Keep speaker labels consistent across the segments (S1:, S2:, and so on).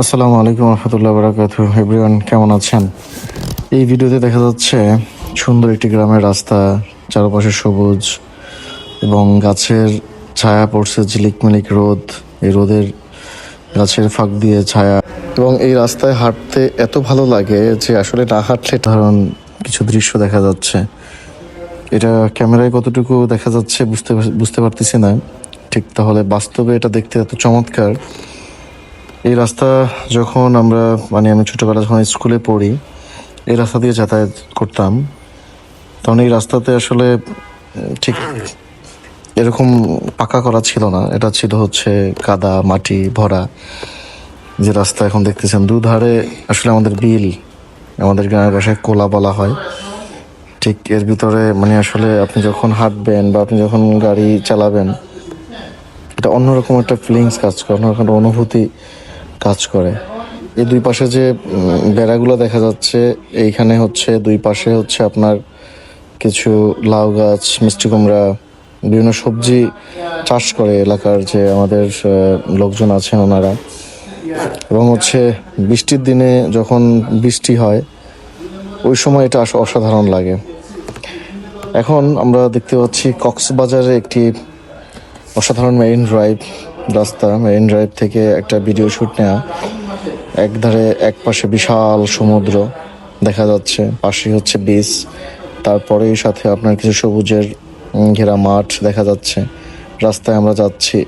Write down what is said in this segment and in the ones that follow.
S1: আসসালামু আলাইকুম রহমতুল্লাহ বারাকাতুহু। এভরিওয়ান কেমন আছেন? এই ভিডিওতে দেখা যাচ্ছে সুন্দর একটি গ্রামের রাস্তা, চারপাশে সবুজ এবং গাছের ছায়া পড়ছে, ঝিলিকমিলিক রোদ। এই রোদের গাছের ফাঁক দিয়ে ছায়া, এবং এই রাস্তায় হাঁটতে এত ভালো লাগে যে আসলে না হাঁটলে কারণ কিছু দৃশ্য দেখা যাচ্ছে। এটা ক্যামেরায় কতটুকু দেখা যাচ্ছে বুঝতে পারতেছি না ঠিক, তাহলে বাস্তবে এটা দেখতে এত চমৎকার। এই রাস্তা যখন আমি ছোটবেলা যখন স্কুলে পড়ি, এই রাস্তা দিয়ে যাতায়াত করতাম, তখন এই রাস্তাতে আসলে ঠিক এরকম পাকা করা ছিল না। এটা ছিল হচ্ছে কাদা মাটি ভরা যে রাস্তা এখন দেখতেছেন। দুধারে আসলে আমাদের বিল, আমাদের গ্রামের ভাষায় কোলা বলা হয়। ঠিক এর ভিতরে আসলে আপনি যখন হাঁটবেন বা আপনি যখন গাড়ি চালাবেন, এটা অন্যরকম একটা ফিলিংস কাজ করে, অন্যরকম একটা অনুভূতি কাজ করে। এই দুই পাশে যে বেড়াগুলো দেখা যাচ্ছে, এইখানে হচ্ছে দুই পাশে হচ্ছে আপনার কিছু লাউ গাছ, মিষ্টি কুমড়া, বিভিন্ন সবজি চাষ করে এলাকার যে আমাদের লোকজন আছেন ওনারা। এবং হচ্ছে বৃষ্টির দিনে যখন বৃষ্টি হয়, ওই সময় এটা অসাধারণ লাগে। এখন আমরা দেখতে পাচ্ছি কক্সবাজারে একটি অসাধারণ মেরিন ড্রাইভ রাস্তা। মেরিন ড্রাইভ থেকে একটা ভিডিও শ্যুট নেওয়া। এক পাশে বিশাল সমুদ্র দেখা যাচ্ছে, পাশে হচ্ছে বিচ, তারপরেই সাথে আপনার কিছু সবুজের ঘেরা মাঠ দেখা যাচ্ছে। রাস্তায় আমরা যাচ্ছি।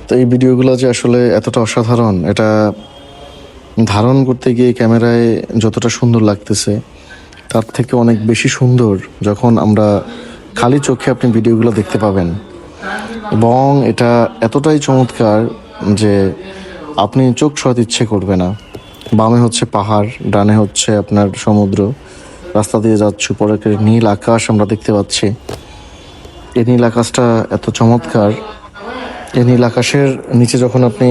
S1: তো এই ভিডিওগুলো যে আসলে এতটা অসাধারণ, এটা ধারণ করতে গিয়ে ক্যামেরায় যতটা সুন্দর লাগতেছে, তার থেকে অনেক বেশি সুন্দর যখন আমরা খালি চোখে আপনি ভিডিওগুলো দেখতে পাবেন। এবং এটা এতটাই চমৎকার যে আপনি চোখ সরাতে ইচ্ছে করবে না। বামে হচ্ছে পাহাড়, ডানে হচ্ছে আপনার সমুদ্র, রাস্তা দিয়ে যাচ্ছি, পরে নীল আকাশ আমরা দেখতে পাচ্ছি। এই নীল আকাশটা এত চমৎকার। এই নীল আকাশের নিচে যখন আপনি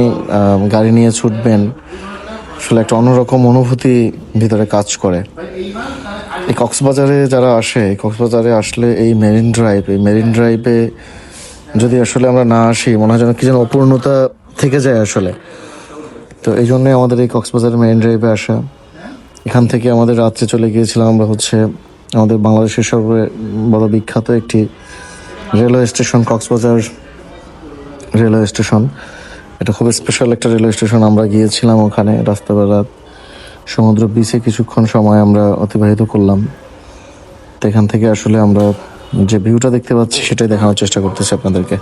S1: গাড়ি নিয়ে ছুটবেন, আসলে একটা অন্যরকম অনুভূতি ভিতরে কাজ করে। এই কক্সবাজারে যারা আসে, কক্সবাজারে আসলে এই মেরিন ড্রাইভে যদি আসলে আমরা না আসি, মনে হয় যেন কি যেন অপূর্ণতা থেকে যায় আসলে। তো এই জন্যে আমাদের এই কক্সবাজার মেরিন ড্রাইভে আসা। এখান থেকে আমাদের রাত্রে চলে গিয়েছিলাম আমরা হচ্ছে আমাদের বাংলাদেশের সর্বোচ্চ বড় বিখ্যাত একটি railway station, Cox's Bazar railway station. এটা খুব স্পেশাল একটা রেলওয়ে স্টেশন। আমরা গিয়েছিলাম ওখানে, রাস্তাবেলা সমুদ্র বিচে কিছুক্ষণ সময় আমরা অতিবাহিত করলাম। তো এখান থেকে আসলে আমরা যে ভিউটা দেখতে পাচ্ছি সেটাই দেখানোর চেষ্টা করতেছি আপনাদেরকে।